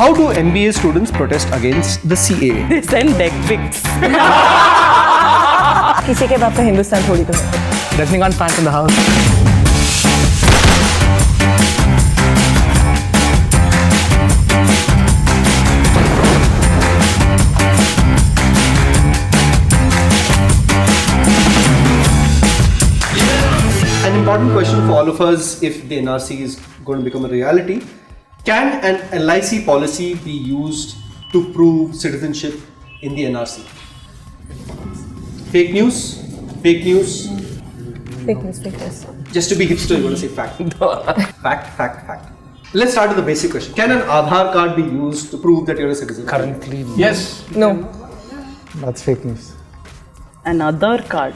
How do MBA students protest against the CAA? They send deck pics. किसी के बाप का हिंदुस्तान थोड़ी तो है. Rajnikant fans in the house. An important question for all of us, if the NRC is going to become a reality, can an LIC policy be used to prove citizenship in the NRC? Fake news? Fake news? Fake news. Just to be hipster, you want to say fact. Fact. Let's start with the basic question. Can an Aadhaar card be used to prove that you're a citizen? Currently, Yes. No. that's fake news. Another card.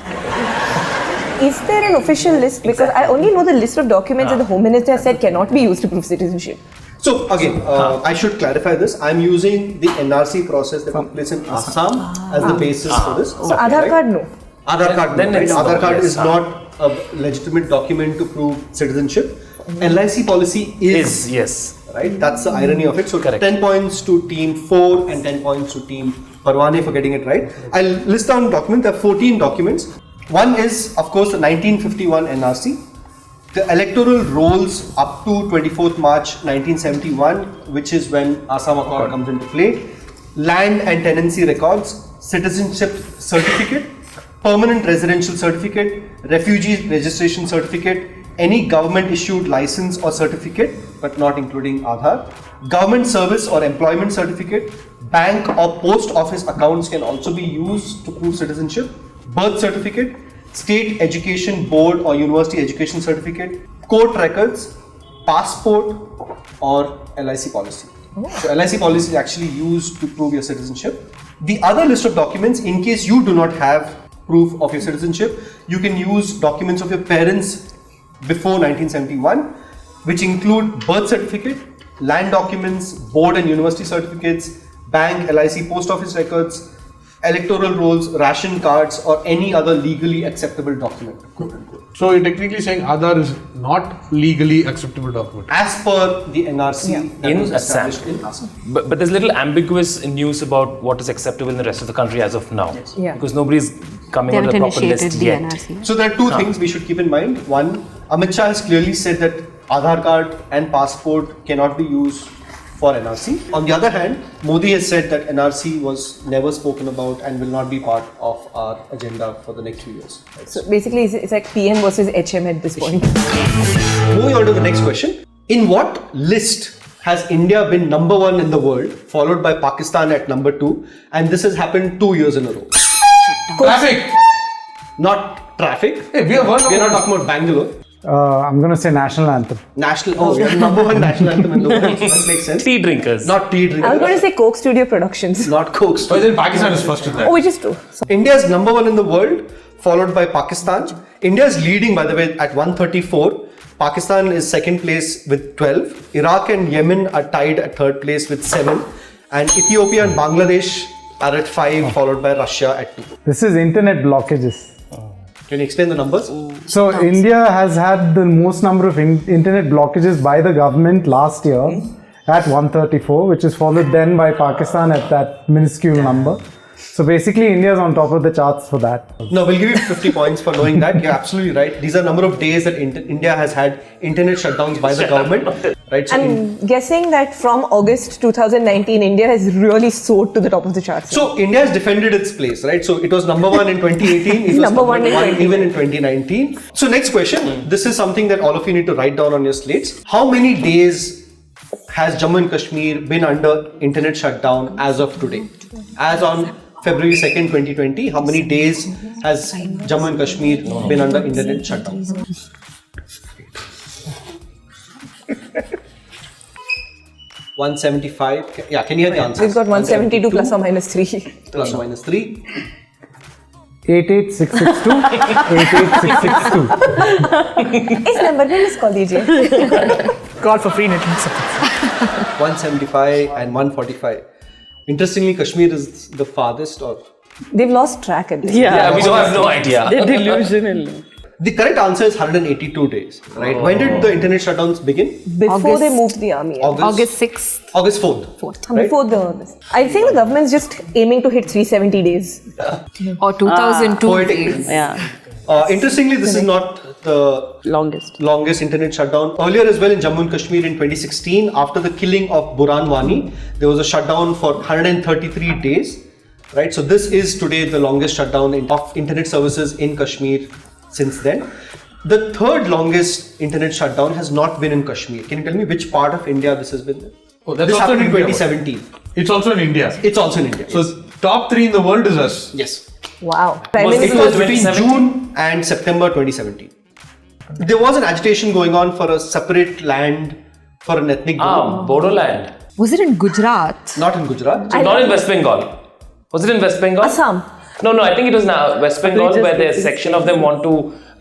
Is there an official list? Because I only know the list of documents that the Home Minister has said cannot be used to prove citizenship. So again, I should clarify this. I'm using the NRC process that took place in Assam as the basis for this. So Aadhaar card, no. Aadhaar card, Then no, right? it's Aadhaar no, card yes. is not a legitimate document to prove citizenship. LIC policy is, Yes. right? That's the irony of it. So Correct. 10 points to team 4 and 10 points to team Parwane for getting it right. I'll list down documents. There are 14 documents. One is, of course, the 1951 NRC. The electoral rolls up to 24th March 1971, which is when Assam Accord comes into play. Land and tenancy records, citizenship certificate, permanent residential certificate, refugee registration certificate, any government issued license or certificate, but not including Aadhaar, government service or employment certificate, bank or post office accounts can also be used to prove citizenship, birth certificate, state education board or university education certificate, court records, passport, or LIC policy. So LIC policy is actually used to prove your citizenship. The other list of documents, in case you do not have proof of your citizenship, you can use documents of your parents before 1971, which include birth certificate, land documents, board and university certificates, bank, LIC, post office records, electoral rolls, ration cards, or any other legally acceptable document. So you're technically saying Aadhaar is not legally acceptable document. As per the NRC that In was Assam. established in Assam. But there's little ambiguous news about what is acceptable in the rest of the country as of now. Yeah. Because nobody's coming They on haven't the proper initiated list the yet. NRC. So there are two things we should keep in mind. One, Amit Shah has clearly said that Aadhaar card and passport cannot be used for NRC. On the other hand, Modi has said that NRC was never spoken about and will not be part of our agenda for the next few years. Right? So basically, it's like PM versus HM at this point. Moving on to the next question. In what list has India been number 1 in the world, followed by Pakistan at number 2, and this has happened 2 years in a row? Traffic! Not traffic. Hey, we are one. We're not talking about Bangalore. I'm going to say national anthem. National. Oh, we are number 1 national anthem in the world. That makes sense. Tea drinkers. Not tea drinkers. I was going to say Coke Studio Productions. Not Coke. But then Pakistan is first in that. Oh, which is true. So, India is number 1 in the world, followed by Pakistan. India is leading, by the way, at 134. Pakistan is second place with 12. Iraq and Yemen are tied at third place with 7. And Ethiopia and Bangladesh are at 5, followed by Russia at 2. This is internet blockages. Can you explain the numbers? So India has had the most number of internet blockages by the government last year at 134, which is followed then by Pakistan at that minuscule number. So basically India is on top of the charts for that. No, we'll give you 50 points for knowing that. You're absolutely right. These are number of days that India has had internet shutdowns by the government. Right? So, I'm guessing that from August 2019, India has really soared to the top of the charts. so India has defended its place, right? So it was number 1 in 2018. It was Number one in 20. even in 2019. So next question. This is something that all of you need to write down on your slates. How many days has Jammu and Kashmir been under internet shutdown as of today? As on February 2nd, 2020, how many days has Jammu and Kashmir been under internet shutdown? 175. Yeah, can you hear the answer? We've got 172 plus or minus 3. Plus or minus 3. 88662, 88662. इस number पे miss call दीजिए. God for free network. 175 and 145. Interestingly, Kashmir is the farthest or They've lost track at this Yeah, Yeah, we don't have no idea. They're delusional. The correct answer is 182 days, right? When did the internet shutdowns begin? Before they moved the army. August 6th. August 4th. Right? Before I think the government's just aiming to hit 370 days. Or 2002. Poetic. Yeah. Interestingly, this is not the Longest. internet shutdown. Earlier as well in Jammu and Kashmir in 2016, after the killing of Burhan Wani, there was a shutdown for 133 days. Right, so this is today the longest shutdown of internet services in Kashmir since then. The third longest internet shutdown has not been in Kashmir. Can you tell me which part of India this has been there? Oh, that's This also happened in in India. 2017. It's also in India. It's also in India. So top 3 in the world is us. yes. Wow. Prime Was it It Minister. was between 2017? June and September 2017. There was an agitation going on for a separate land for an ethnic group. Bodoland. Was it in Gujarat? Not in Gujarat. Not in West Bengal. Was it in West Bengal? Assam. No, I think it was now West Bengal just where there's a this. section of them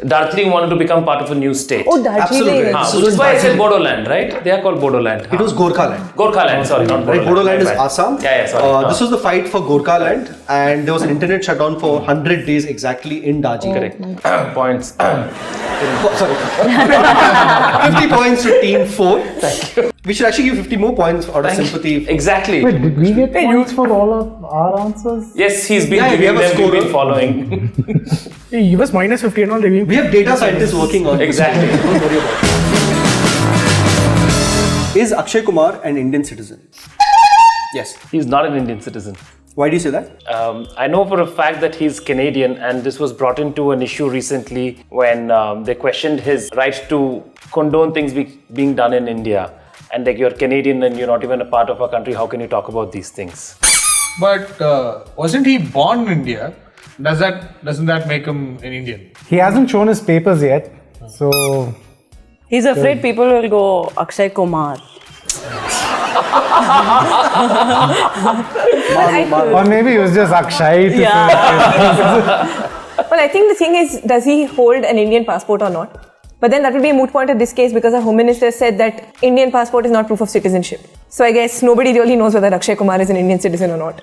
Darjeeling wanted to become part of a new state. Oh, Darjeeling. Absolutely. Which is why I said Bodoland, right? They are called Bodoland. It was Gorkha land. Gorkha land, sorry, not Right, Bodoland. Bodoland is Right. Assam. Yeah, sorry. This was the fight for Gorkha land, and there was an internet shutdown for 100 days exactly in Darjeeling. Correct. Points. Sorry. 50 points to team 4. Thank you. We should actually give 50 more points out of sympathy. Exactly. Wait, did we get points for all of our answers? Yes, he's been Yeah, we giving have a them, we've been scorer. following. He was minus 50 and all. We have data scientists working on it. Exactly. Don't worry about it. Is Akshay Kumar an Indian citizen? Yes. He's not an Indian citizen. Why do you say that? I know for a fact that he's Canadian, and this was brought into an issue recently when they questioned his right to condone things being done in India. And like, you're Canadian and you're not even a part of our country, how can you talk about these things? But wasn't he born in India? Doesn't that make him an Indian? He hasn't shown his papers yet, so He's afraid people will go Akshay Kumar. or maybe he was just Akshay. To Well, I think the thing is, does he hold an Indian passport or not? But then that would be a moot point at this case because our Home Minister said that Indian passport is not proof of citizenship. So I guess nobody really knows whether Akshay Kumar is an Indian citizen or not.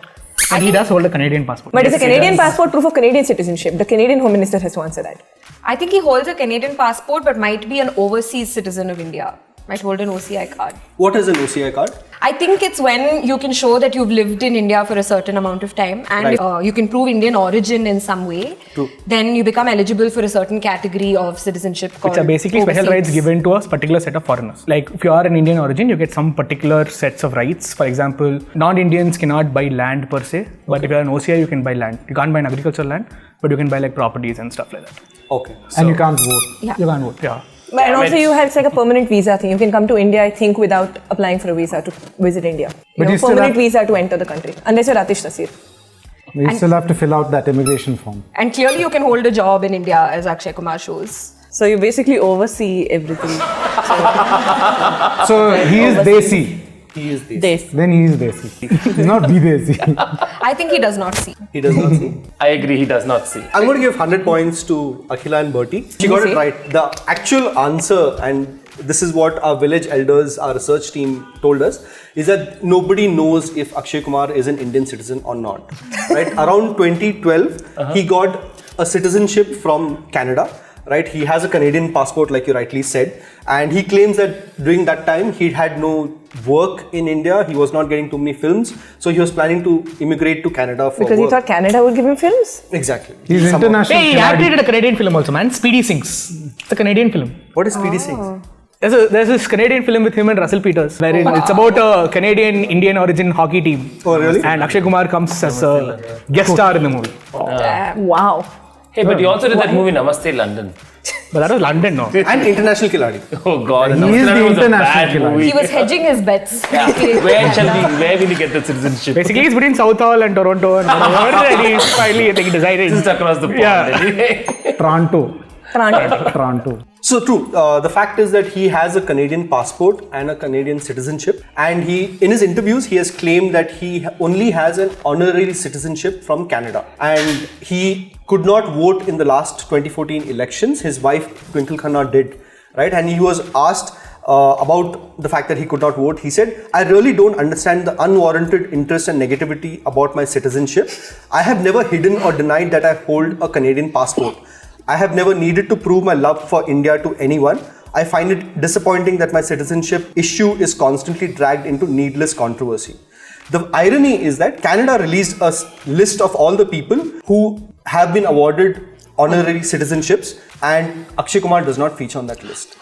But he does hold a Canadian passport. But is a Canadian passport proof of Canadian citizenship? The Canadian Home Minister has to answer that. I think he holds a Canadian passport but might be an overseas citizen of India. Might hold an OCI card. What is an OCI card? I think it's when you can show that you've lived in India for a certain amount of time and Right. you can prove Indian origin in some way. True. Then you become eligible for a certain category of citizenship called Which are basically special overseas. rights given to a particular set of foreigners. Like if you are an Indian origin, you get some particular sets of rights. For example, non-Indians cannot buy land per se, but if you are an OCI, you can buy land. You can't buy an agricultural land, but you can buy like properties and stuff like that. Okay. and you can't vote. Yeah. You can't vote. Yeah. But and also you have it's like a permanent visa thing. You can come to India, I think, without applying for a visa to visit India. But you still permanent have- visa to enter the country. Unless you're Atish Nasir. You still have to fill out that immigration form. And clearly you can hold a job in India as Akshay Kumar shows. So you basically oversee everything. So he is Desi. He is this. This. Then he is Desi. He's not Bidesi. I think he does not see. He does not see. I agree, he does not see. I'm going to give 100 points to Akhila and Bertie. She got it right. The actual answer, and this is what our village elders, our research team told us, is that nobody knows if Akshay Kumar is an Indian citizen or not. Right? Around 2012, he got a citizenship from Canada. Right? He has a Canadian passport, like you rightly said, and he claims that during that time he had no work in India. He was not getting too many films, so he was planning to immigrate to Canada for Because work. he thought Canada would give him films. Exactly. He's Somehow. international. Hey, he Khiladi. acted in a Canadian film also, man. Speedy Sings. It's a Canadian film. What is Speedy Sings? There's this Canadian film with him and Russell Peters, wherein it's about a Canadian Indian origin hockey team. Oh, really? And Akshay Kumar comes as a guest star in the movie. Wow. Hey, but you also did that movie Namaste London. But that was London, no? And International Khiladi. Oh God, He Namaste is the London was a international bad killer. movie. He was hedging his bets. Where will he get the citizenship? Basically, it's between Southall and Toronto and whatever. And he finally, I think, decided. Just across the pond. Yeah. Anyway. Toronto. Toronto. Toronto. So true. The fact is that he has a Canadian passport and a Canadian citizenship, and he, in his interviews, he has claimed that he only has an honorary citizenship from Canada, and he could not vote in the last 2014 elections. His wife Twinkle Khanna did, right? And he was asked about the fact that he could not vote. He said, "I really don't understand the unwarranted interest and negativity about my citizenship. I have never hidden or denied that I hold a Canadian passport. I have never needed to prove my love for India to anyone. I find it disappointing that my citizenship issue is constantly dragged into needless controversy. The irony is that Canada released a list of all the people who have been awarded honorary citizenships, and Akshay Kumar does not feature on that list.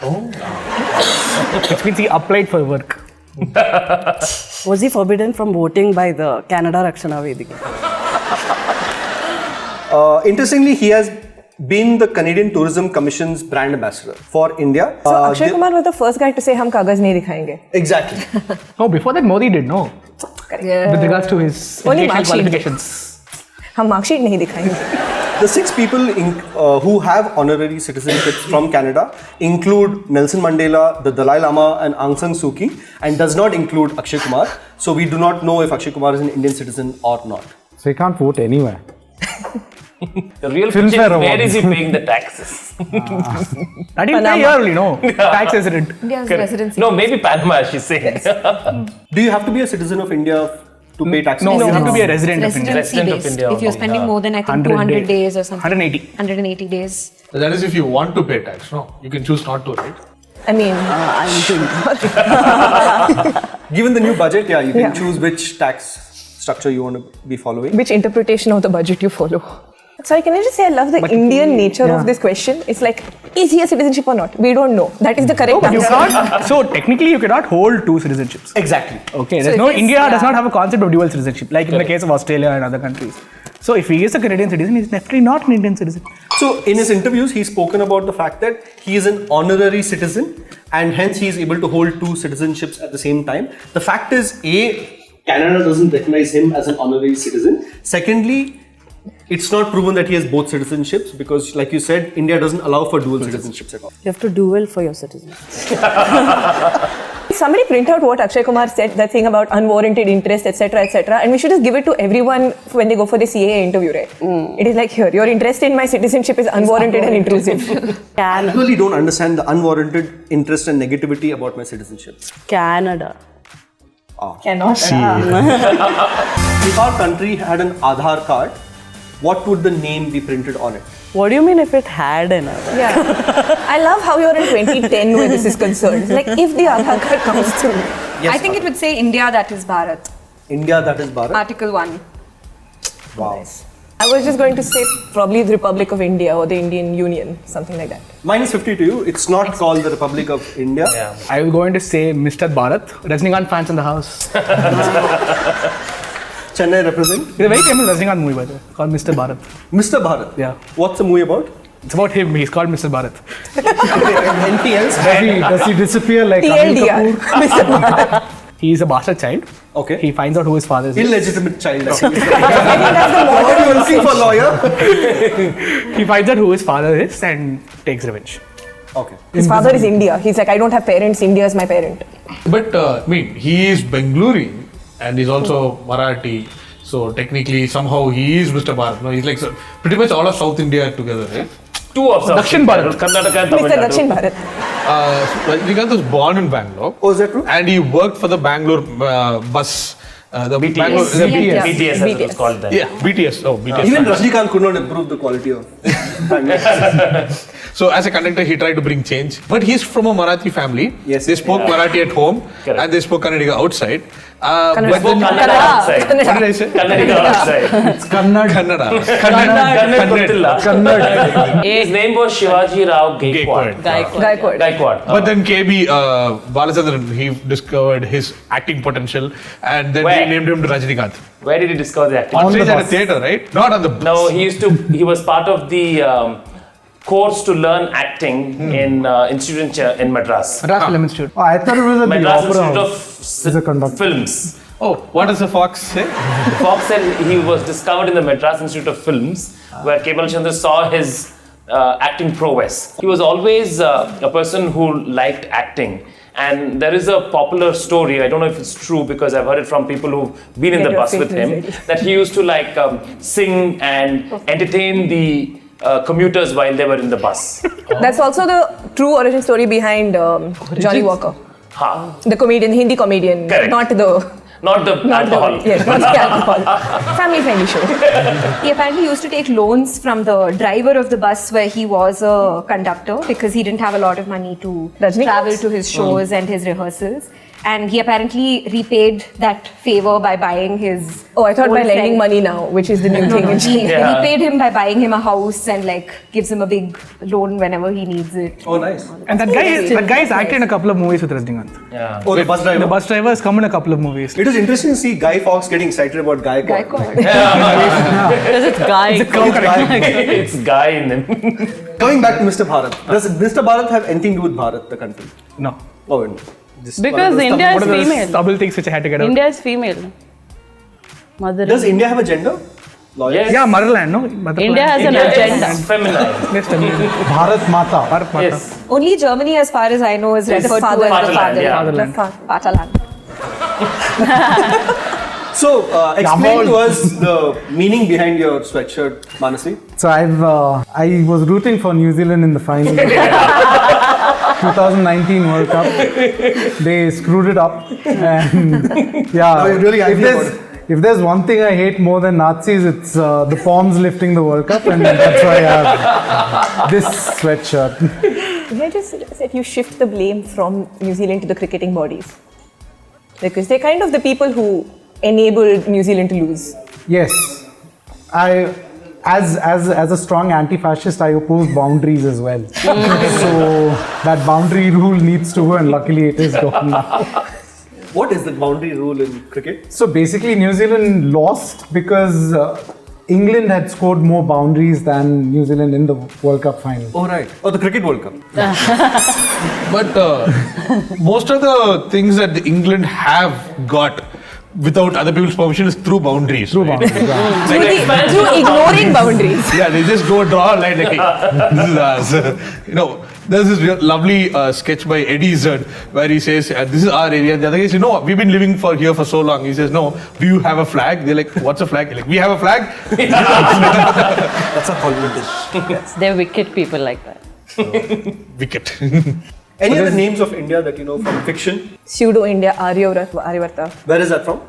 Which means he applied for work. Was he forbidden from voting by the Canada Rakshana Vedika? Interestingly, he has been the Canadian Tourism Commission's brand ambassador for India. So Akshay Kumar was the first guy to say, "Hum kagaz nahi dikhayenge." Exactly. No, before that Modi did, no. Yeah. With regards to his Only educational mark sheet. qualifications. Hum mark sheet nahi dikhayenge. The 6 people who have honorary citizenships from Canada include Nelson Mandela, the Dalai Lama, and Aung San Suu Kyi, and does not include Akshay Kumar. So we do not know if Akshay Kumar is an Indian citizen or not. So he can't vote anywhere. The real Filmfare question is, where Award. is he paying the taxes? I didn't pay here only, no. Tax resident. India's residency. No, maybe Panama, she's saying. Do you have to be a citizen of India to pay taxes? No, you have to be a resident of India. Resident of based. India If you're only, spending more than, I think, 200 days or something. 180. 180 days. That is if you want to pay tax. No, you can choose not to, right? I mean, Given the new budget, yeah, you can Yeah. choose which tax structure you want to be following. which interpretation of the budget you follow? Sorry, can I just say I love the Indian nature of this question? It's like, is he a citizenship or not? We don't know. That is the correct You answer. can't, so technically you cannot hold 2 citizenships. Exactly. Okay, So there's if no, he's- India does yeah. not have a concept of dual citizenship, like in the case of Australia and other countries. So if he is a Canadian citizen, he's definitely not an Indian citizen. So in his interviews, he's spoken about the fact that he is an honorary citizen and hence he is able to hold 2 citizenships at the same time. The fact is, Canada doesn't recognize him as an honorary citizen. Secondly, it's not proven that he has both citizenships because, like you said, India doesn't allow for dual citizenships at all. You have to do well for your citizens. Somebody print out what Akshay Kumar said, that thing about unwarranted interest, etc., etc., and we should just give it to everyone when they go for the CAA interview, right? It is like, here, your interest in my citizenship is unwarranted and intrusive. I really don't understand the unwarranted interest and negativity about my citizenship. Canada. Cannot. If our country had an Aadhaar card, what would the name be printed on it? What do you mean if it had another? Yeah. I love how you're in 2010 where this is concerned. Like, if the Aadhaar card comes through. I think it would say India, that is Bharat. India, that is Bharat. Article 1. Wow. I was just going to say probably the Republic of India or the Indian Union, something like that. Minus 50 to you. It's not called the Republic of India. Yeah. I was going to say Mr. Bharat. Rajnikant fans in the house. Chennai represent. It's a very famous Rajnikant movie by the way, called Mr. Bharat. Mr. Bharat. Yeah. What's the movie about? It's about him. He's called Mr. Bharat. Anything else? Does he disappear like Anil TLDR. Kapoor? He is a bastard child. Okay. He finds out who his father is. Illegitimate child. I think. I think that's the What are you modern looking for, lawyer? He finds out who his father is and takes revenge. Okay. His father is India. He's like, I don't have parents. India is my parent. But I mean, he is Bengaluru and he's also Marathi. So technically, somehow he is Mr. Bharat. No, he's like pretty much all of South India together, right? 2 of South Dakshin India, Bharat. Karnataka and Tamil Mr. Nadu. Dakshin Bharat. Rajnikant was born in Bangalore. Oh, is that true? And he worked for the Bangalore bus. The BTS. Bangalore, the Yeah. BTS, as it was called then. Yeah, BTS. Oh, BTS. Even fans. Rajnikant could not improve the quality of. So as a conductor, he tried to bring change. But he's from a Marathi family. Yes. They spoke Marathi at home Correct. and they spoke Kannadiga outside. Kannada. But then, Kannada outside. what did I say? Kannada outside. Kannada. Kannada. Kannada gottilla. Kannada. His name was Shivaji Rao Gaikwad. Gaikwad. Gaikwad. But then KB Balachandran, he discovered his acting potential and then Where? he named him to Rajnikant. Where did he discover the acting? On the stage at a bus. theatre, right? Not on the bus. No, he was part of the course to learn acting in institute in Madras. Madras Film Institute. Oh, I thought it was at the Madras Opera Institute House. He's a of conductor. Films. Oh, what does the fox say? Fox said he was discovered in the Madras Institute of Films, where K. Balachandran saw his acting prowess. He was always a person who liked acting. And there is a popular story, I don't know if it's true because I've heard it from people who've been in the bus with him, that he used to like sing and entertain the commuters while they were in the bus. That's also the true origin story behind Johnny Walker. Ha. The comedian, Hindi comedian, Correct. not the Not the alcohol. Yes, not the alcohol. Family friendly show. He apparently used to take loans from the driver of the bus where he was a conductor because he didn't have a lot of money to Rajinikanth? travel to his shows and his rehearsals. And he apparently repaid that favor by buying his. Oh, I thought by old lending friend. money now, which is the new thing. in He Yeah. repaid him by buying him a house and like gives him a big loan whenever he needs it. Oh, nice. And that guy is acted in a couple of movies with Rajinikanth. Yeah. Oh, the bus driver. The bus driver has come in a couple of movies. It was interesting to see Guy Fawkes getting excited about Guy Guy Code. called. Because it's guy. It's guy in him. Coming back to Mr. Bharat. Does Mr. Bharat have anything to do with Bharat, the country? No. Oh, no. Just Because one of those India What is are the female. double things which I had to get out? India is female. Mother. Does India have a gender? Lawyers? Yes. Yeah, motherland, no? Motherland. India has an India agenda. is feminine. Yes, feminine. Bharat Mata. Bharat Mata. Yes. Only Germany, as far as I know, is referred to as the fatherland, yeah. Fatherland. Fatherland. So, explain to us the meaning behind your sweatshirt, Manasi. So I was rooting for New Zealand in the final. 2019 World Cup. They screwed it up. And yeah, Now you're really angry about it. if there's one thing I hate more than Nazis, it's the Poms lifting the World Cup, and that's why I have this sweatshirt. May I just suggest you shift the blame from New Zealand to the cricketing bodies? Because they're kind of the people who enabled New Zealand to lose. Yes, as a strong anti-fascist, I oppose boundaries as well. So that boundary rule needs to go, and luckily it is gone now. What is the boundary rule in cricket? So basically, New Zealand lost because England had scored more boundaries than New Zealand in the World Cup final. Oh, right. Oh, the Cricket World Cup. But most of the things that England have got without other people's permission is through boundaries. Through right? boundaries, yeah. Through ignoring boundaries. Yeah, they just go draw a line like, hey, this is us. You know, there's this lovely sketch by Eddie Izzard where he says, this is our area. And the other guy says, no, we've been living here for so long. He says, no, do you have a flag? They're like, what's a flag? They're like, we have a flag. That's a Hollywood dish. They're wicked people like that. Wicket. Any other names of India that you know from fiction? Pseudo India, Aryavarta. Where is that from?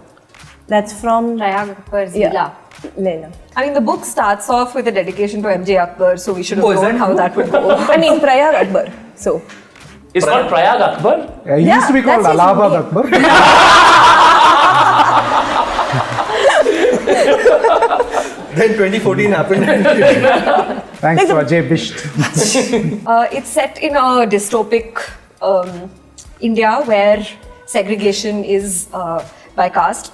That's from Prayag Akbar Yeah. Zila. Leela. I mean, the book starts off with a dedication to MJ Akbar, so we should have Oh, is known that how true? that would go. I mean, Prayag Akbar. So, It's called Prayag Akbar. It used to be called that's his Allahabad name. Akbar. Then 2014 happened. Thanks to Ajay Bisht. It's set in a dystopic India where segregation is by caste,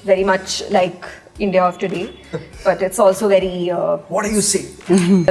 very much like India of today, but it's also very. What do you say?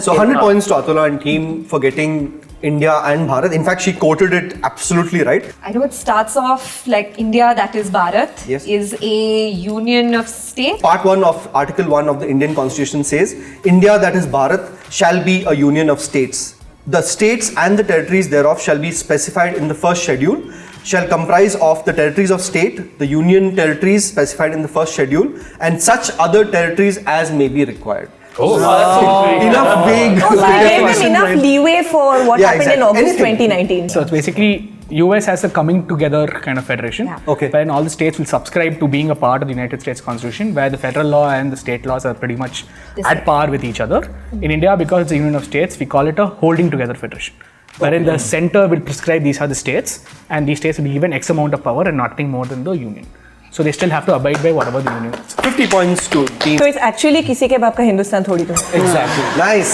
So 100 points to Atula and team for getting India and Bharat. In fact, she quoted it absolutely right. I know it starts off like India, that is Bharat, Yes. is a union of states. Part 1 of Article 1 of the Indian Constitution says, India, that is Bharat, shall be a union of states. The states and the territories thereof shall be specified in the first schedule, shall comprise of the territories of state, the union territories specified in the first schedule, and such other territories as may be required. Enough vague. gave them enough leeway for what Yeah, happened exactly. in August Anything. 2019. So it's basically US as a coming together kind of federation. Yeah. Okay. Wherein all the states will subscribe to being a part of the United States Constitution, where the federal law and the state laws are pretty much at par with each other. In India, because it's a union of states, we call it a holding together federation. Wherein the center will prescribe these are the states, and these states will be given X amount of power and nothing more than the union. So they still have to abide by whatever the union is. 50 points to team. So it's actually किसी के बाप का हिंदुस्तान थोड़ी तो. Exactly. Nice.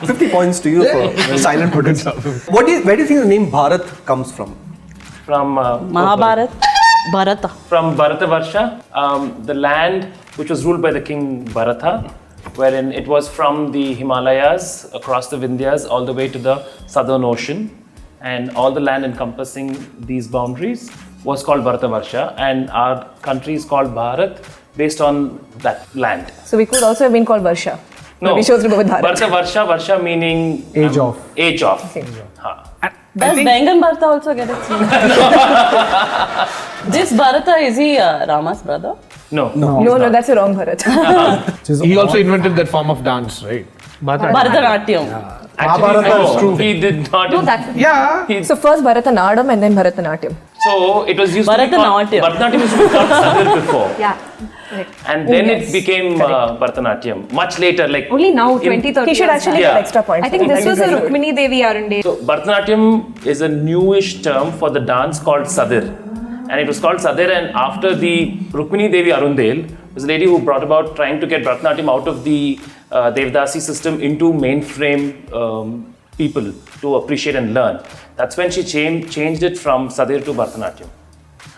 50 points to you for silent protest. Where do you think the name Bharat comes from? From Mahabharat. Bharata. From Bharatavarsha, the land which was ruled by the king Bharatha, wherein it was from the Himalayas across the Vindhyas all the way to the southern ocean, and all the land encompassing these boundaries was called Bharatavarsha, and our country is called Bharat based on that land. So we could also have been called Varsha. No, But we chose to go with Bharat. Bharatavarsha, Varsha meaning Age of. Age of. Okay. Ha. And I Does think- Bengal Bharata also get it? This Bharata, is he Rama's brother? No. No, that's a wrong Bharat. He also invented that form of dance, right? Bharatanatyam. Actually, Mahabharata is no, true. he did not. No, that Yeah. So first Bharatanatyam and then Bharatanatyam. So it was used to be called Bharatanatyam. Bharatanatyam used to be called Sadir before. Yeah. Correct. And then Yes. it became Bharatanatyam much later, like Only now, in- 20, 30 He should years actually back. get extra points. I think this was a Rukmini Devi Arundel. So Bharatanatyam is a newish term for the dance called Sadir. And it was called Sadir, and after the Rukmini Devi Arundel was a lady who brought about trying to get Bharatanatyam out of the Devdasi system into mainframe people to appreciate and learn. That's when she changed it from Sadir to Bharatanatyam.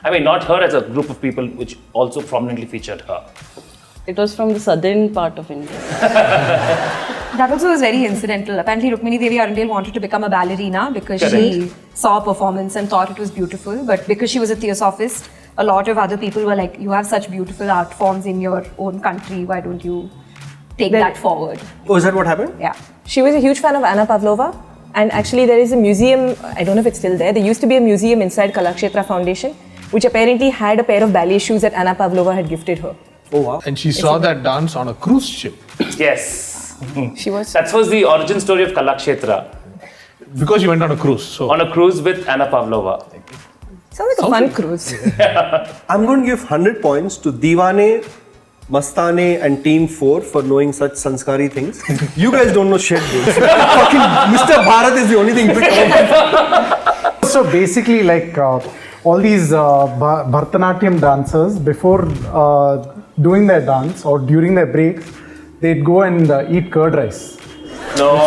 I mean, not her as a group of people, which also prominently featured her. It was from the southern part of India. That also was very incidental. Apparently, Rukmini Devi Arundel wanted to become a ballerina because she saw a performance and thought it was beautiful. But because she was a theosophist, a lot of other people were like, you have such beautiful art forms in your own country. Why don't you take that forward? Oh, is that what happened? Yeah. She was a huge fan of Anna Pavlova, and actually there is a museum, I don't know if it's still there, there used to be a museum inside Kalakshetra Foundation, which apparently had a pair of ballet shoes that Anna Pavlova had gifted her. Oh, wow. And she saw that dance on a cruise ship. Yes. She was... That was the origin story of Kalakshetra. Because she went on a cruise. So On a cruise with Anna Pavlova. Sounds like a fun cruise. I'm going to give 100 points to Diwane, Mastane and Team 4 for knowing such sanskari things. You guys don't know shit, dude. Fucking Mr. Bharat is the only thing you picked up. So basically, like all these Bharatanatyam dancers, before doing their dance or during their breaks, they'd go and eat curd rice. No, no.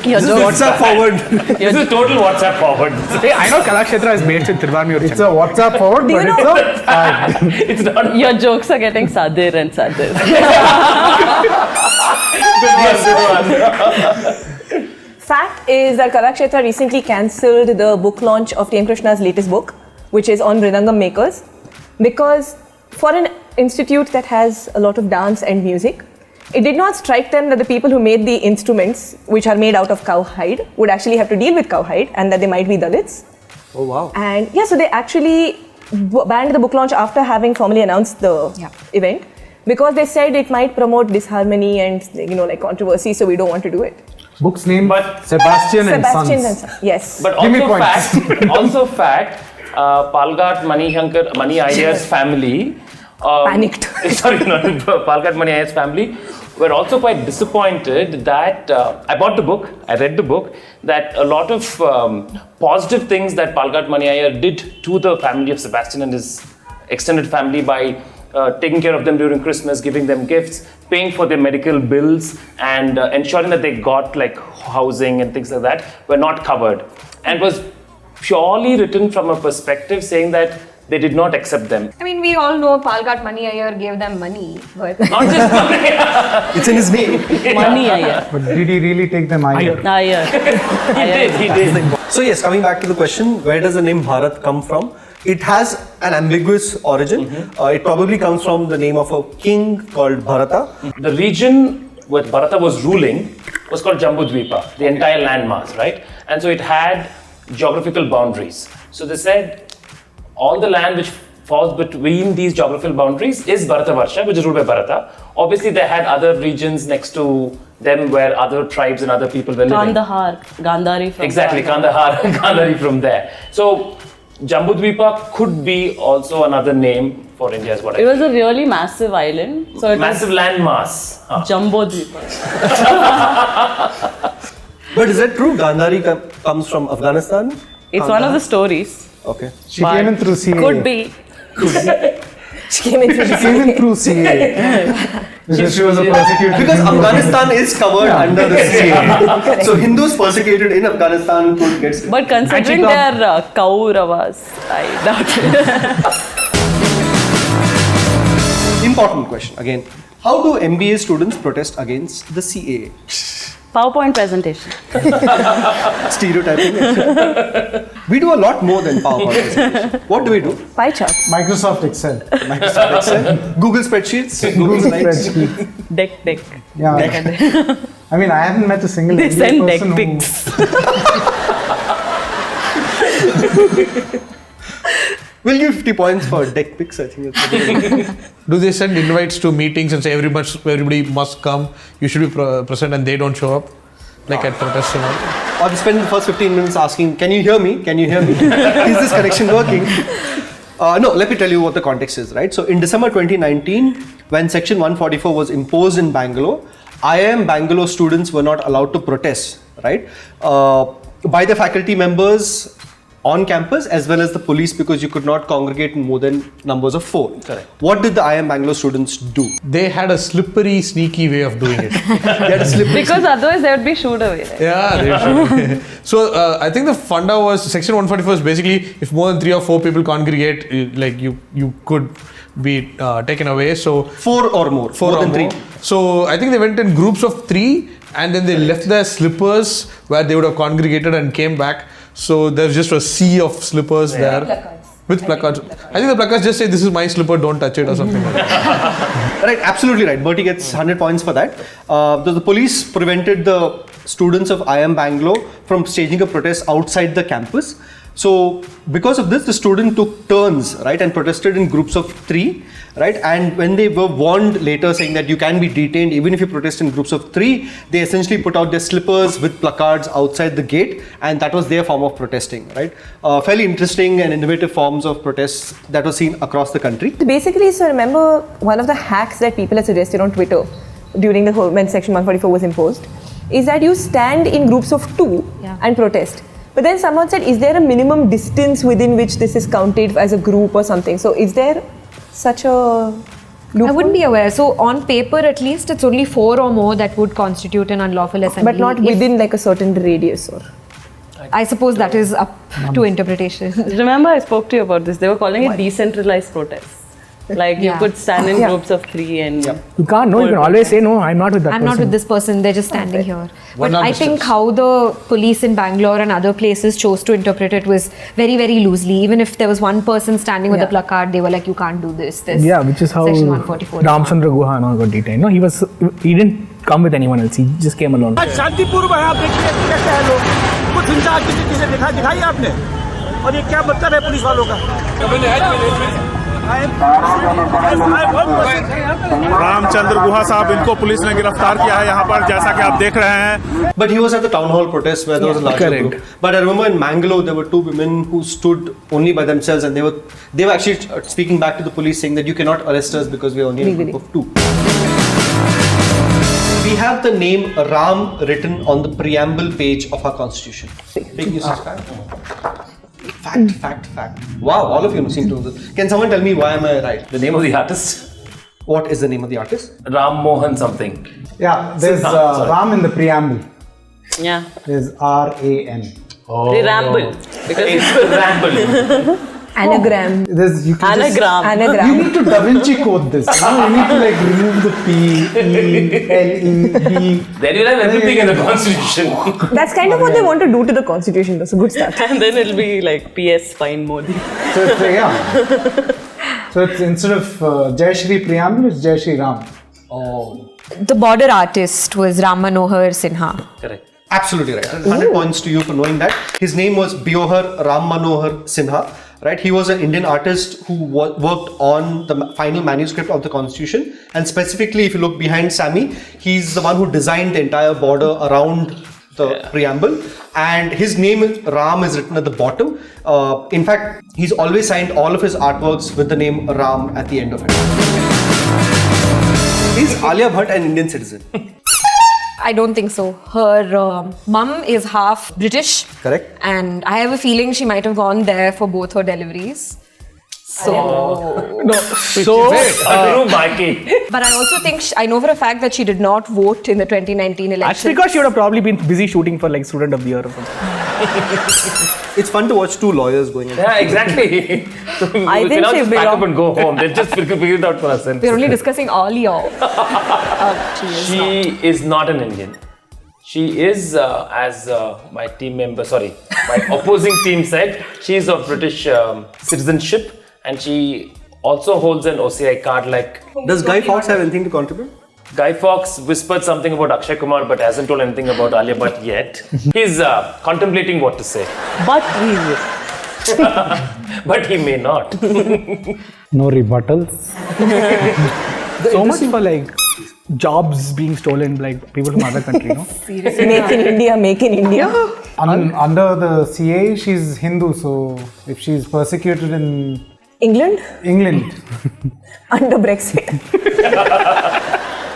Your This is joke. WhatsApp forward. This is total WhatsApp forward. Hey, I know Kalakshetra is based in Tiruvallur. It's a WhatsApp forward, but it's a fact. It's not. Your jokes are getting Sadir and Sadir. Fact is that Kalakshetra recently cancelled the book launch of T.M. Krishna's latest book, which is on Mridangam makers, because for an institute that has a lot of dance and music, it did not strike them that the people who made the instruments, which are made out of cow hide, would actually have to deal with cow hide and that they might be Dalits. Oh, wow. And yeah, so they actually banned the book launch after having formally announced the event, because they said it might promote disharmony and, you know, like controversy, so we don't want to do it. Book's name But- Sebastian and Sebastian Sons. and Sons. Yes. But Give me also points. fact, Palghat Mani Iyer's family Panicked. Sorry, not Palghat Mani Iyer's family were also quite disappointed that I bought the book, I read the book, that a lot of positive things that Palghat Mani Iyer did to the family of Sebastian and his extended family by taking care of them during Christmas, giving them gifts, paying for their medical bills, and ensuring that they got like housing and things like that were not covered, and was purely written from a perspective saying that they did not accept them. I mean, we all know Palghat Mani Iyer gave them money, but Not just money. It's in his name. Money Iyer. But did he really take them either? Iyer. He did. So yes, coming back to the question, where does the name Bharat come from? It has an ambiguous origin. It probably comes from the name of a king called Bharata. The region where Bharata was ruling was called Jambudvipa, the entire landmass, right? And so it had geographical boundaries. So they said all the land which falls between these geographical boundaries is Bharatavarsha, which is ruled by Bharata. Obviously, they had other regions next to them where other tribes and other people were living. Kandahar. Gandhari from Exactly, Kandahar. Gandhari from there. So Jambudvipa could be also another name for India, is what I It was a really massive island. So it Massive landmass. was Jumbo Dvipa. But is that true? Gandhari comes from Afghanistan? It's one of the stories. Okay. She came in through CA. Could be. She came in through She came in through CA. Because she was a persecuted Because Hindu. Afghanistan is covered under the CA. So Hindus persecuted in Afghanistan could get... But considering their Kauravas, I doubt it. Important question again. How do MBA students protest against the CAA? PowerPoint presentation. Stereotyping. We do a lot more than PowerPoint presentation. What do we do? pie charts. Microsoft Excel. Microsoft Excel, Google spreadsheets, Google Slides. spreadsheet. Deck. Yeah. I mean, I haven't met a single They MBA send deck person pics. We'll give 50 points for deck pics. I think it's do they send invites to meetings and say everybody must come, you should be present, and they don't show up? like at protests and all. Or we spend the first 15 minutes asking, can you hear me? Can you hear me? Is this connection working? No, let me tell you what the context is, right? So in December 2019, when Section 144 was imposed in Bangalore, IIM Bangalore students were not allowed to protest, right? By the faculty members on campus as well as the police, because you could not congregate in more than numbers of 4. Correct. What did the IIM Bangalore students do? They had a slippery, sneaky way of doing it. They had a slippery Because otherwise they would be shooed away. Right? Yeah, they should. So I think the funda was Section 144 is basically if more than 3 or 4 people congregate, like you could be taken away. So 4 or more, 4 more or than more. 3. So I think they went in groups of 3 and then they left their slippers where they would have congregated and came back. So there's just a sea of slippers there. With placards. I think the placards just say, "This is my slipper, don't touch it," or something like that. Right, absolutely right. Bertie gets 100 points for that. The police prevented the students of IIM Bangalore from staging a protest outside the campus. So because of this, the students took turns, right, and protested in groups of 3, right? And when they were warned later saying that you can be detained even if you protest in groups of 3, they essentially put out their slippers with placards outside the gate, and that was their form of protesting, right? Fairly interesting and innovative forms of protests that were seen across the country. Basically, so remember one of the hacks that people had suggested on Twitter during the whole when Section 144 was imposed is that you stand in groups of 2 and protest. But then someone said, is there a minimum distance within which this is counted as a group or something? So is there such a loophole? I wouldn't be aware. So on paper, at least, it's only 4 or more that would constitute an unlawful assembly. But not If- within like a certain radius or... I suppose that is up to interpretation. Remember, I spoke to you about this. They were calling it decentralized protests. Like you Yeah. could stand in groups of 3 and You can't, no, you can always say, no, I'm not with that I'm person. not with this person, they're just standing here. But arm I think how the police in Bangalore and other places chose to interpret it was very, very loosely. Even if there was one person standing with a placard, they were like, you can't do this. Yeah, which is how Section 144. Ramchandra Guha and all got detained. No, he didn't come with anyone else. He just came alone. शांतिपूर्व है, आप देखिए कैसे है लोग, कुछ हिंसा किसी चीज़ से दिखाई आपने, और ये क्या मतलब है पुलिस वालों का? रामचंद्र गुहा साहब, इनको पुलिस ने गिरफ्तार किया है यहाँ पर, जैसा कि आप देख रहे हैं. But he was at the town hall protest where there was a larger Correct. group. But I remember in Mangalore there were 2 women who stood only by themselves, and they were actually speaking back to the police saying that you cannot arrest us because we are only in a group of 2. We have the name Ram written on the preamble page of our constitution. Big news is fact. Wow, all of you seem to know this. Can someone tell me why am I right? The name of the artist? What is the name of the artist? Ram Mohan something. Yeah, there's Sorry. Ram in the preamble. yeah, There's RAM. they ramble because It's Ramble. Anagram. There's you can just- anagram. you Anagram. need to Da Vinci code this. You need to like remove the P, E, L, E, B. Then you'll have everything in the constitution. That's kind of what they want to do to the constitution. That's a good start. And then it'll be like PS fine mode. So it's So it's instead of Jai Shri preamble, it's Jai Shri Ram. The border artist was Ram Manohar Sinha. Correct. Absolutely right. 100 points to you for knowing that. His name was Biohar Ram Manohar Sinha. Right, he was an Indian artist who worked on the final manuscript of the Constitution, and specifically, if you look behind Sammy, he's the one who designed the entire border around the preamble, and his name Ram is written at the bottom. In fact, he's always signed all of his artworks with the name Ram at the end of it. Is Alia Bhatt an Indian citizen? I don't think so. Her mum is half British. Correct. And I have a feeling she might have gone there for both her deliveries. So, Adru Baiki. but I also think I know for a fact that she did not vote in the 2019 election. That's because she would have probably been busy shooting for like Student of the Year or something. It's fun to watch 2 lawyers going in. Yeah, exactly. So we I think cannot she just pack up belong- and go home. They'll just figure it out for us. And We're only discussing all your. she is not an Indian. She is, as my team member, my opposing team said, she is of British citizenship, and she also holds an OCI card. Like Does Guy Fawkes have anything to contribute? Guy Fawkes whispered something about Akshay Kumar, but hasn't told anything about Alia Bhatt yet. He's contemplating what to say, But he will. but he may not. No rebuttals. So much for like jobs being stolen by people from other country, no? Make in India, make in India. Under the CA, she's Hindu, so if she's persecuted in England? England, Under Brexit.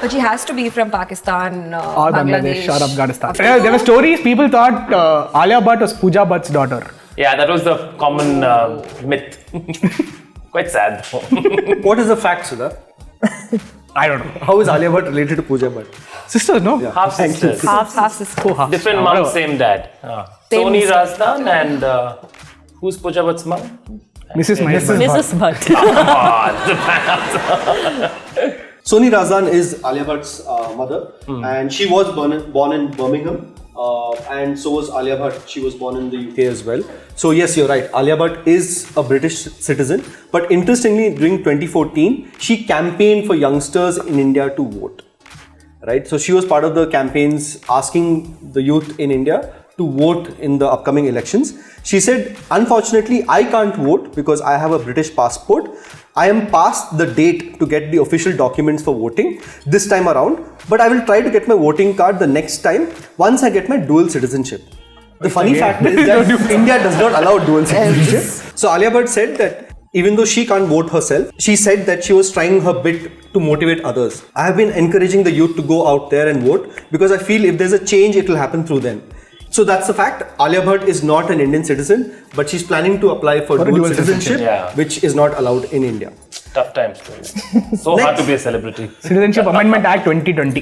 But she has to be from Pakistan, Or Bangladesh or Afghanistan. There were stories, people thought Alia Bhatt was Pooja Bhatt's daughter. Yeah, that was the common myth. Quite sad. What is the fact, Sudha? I don't know. How is Alia Bhatt related to Pooja Bhatt? Sisters, no? Half sisters. Half sister. Oh, half. Different Whatever. mom, same dad. Soni Razdan and who's Pooja Bhatt's mom? Mrs. Mahesh. Mrs. Bhatt. Soni Razdan is Alia Bhatt's mother, and she was born in Birmingham, and so was Alia Bhatt. She was born in the UK as well. So yes, you're right. Alia Bhatt is a British citizen, but interestingly, during 2014, she campaigned for youngsters in India to vote. Right, so she was part of the campaigns asking the youth in India to vote in the upcoming elections. She said, unfortunately, I can't vote because I have a British passport. I am past the date to get the official documents for voting this time around, but I will try to get my voting card the next time once I get my dual citizenship. The funny fact is that India does not allow dual citizenship. So Alia Bhatt said that even though she can't vote herself, she said that she was trying her bit to motivate others. I have been encouraging the youth to go out there and vote because I feel if there's a change, it will happen through them. So that's the fact. Alia Bhatt is not an Indian citizen, but she's planning to apply for dual citizenship, Yeah. which is not allowed in India. Tough times. So hard to be a celebrity. Citizenship Amendment Act 2020.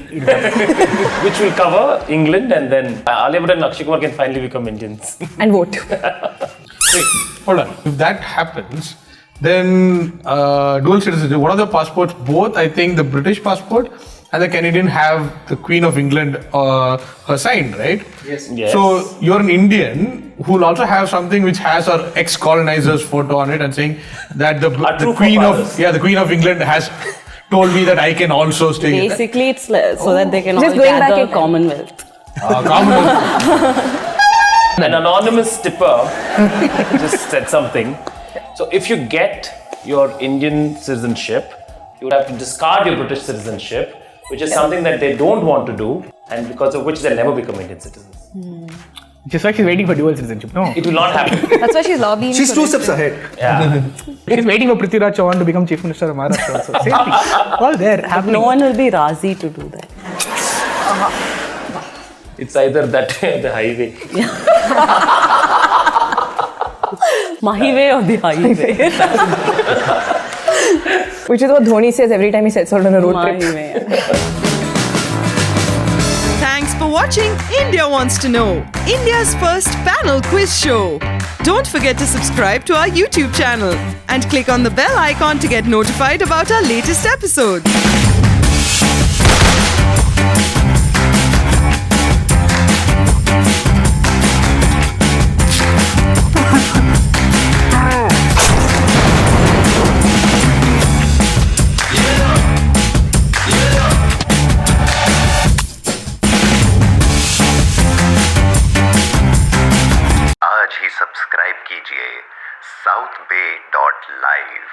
Which will cover England, and then Alia Bhatt and Akshay Kumar can finally become Indians. And vote. Wait, hold on. If that happens, then dual citizenship, one of the passports, both I think the British passport and the Canadian have the Queen of England her sign, right? Yes. Yes. So you're an Indian who will also have something which has our ex-colonizer's photo on it and saying that the true Queen of forefathers. the Queen of England has told me that I can also stay. Basically, it's so that they can Just all going back gather in- Commonwealth. An anonymous tipper just said something. So if you get your Indian citizenship, you would have to discard your British citizenship, which is something that they don't want to do, and because of which they'll never become Indian citizens. Just like she's waiting for dual citizenship. No. It will not happen. That's why she's lobbying. She's for 2 it. steps ahead. Yeah. She's waiting for Prithviraj Chauhan to become Chief Minister of Maharashtra also. Same thing. All there happening. No one will be Razi to do that. It's either that the highway. Mahiway or the highway? Which is what Dhoni says every time he sets out on a road trip. Mahiway. Thanks for watching India Wants to Know, India's first panel quiz show. Don't forget to subscribe to our YouTube channel and click on the bell icon to get notified about our latest episodes. आज ही subscribe कीजिए southbay.live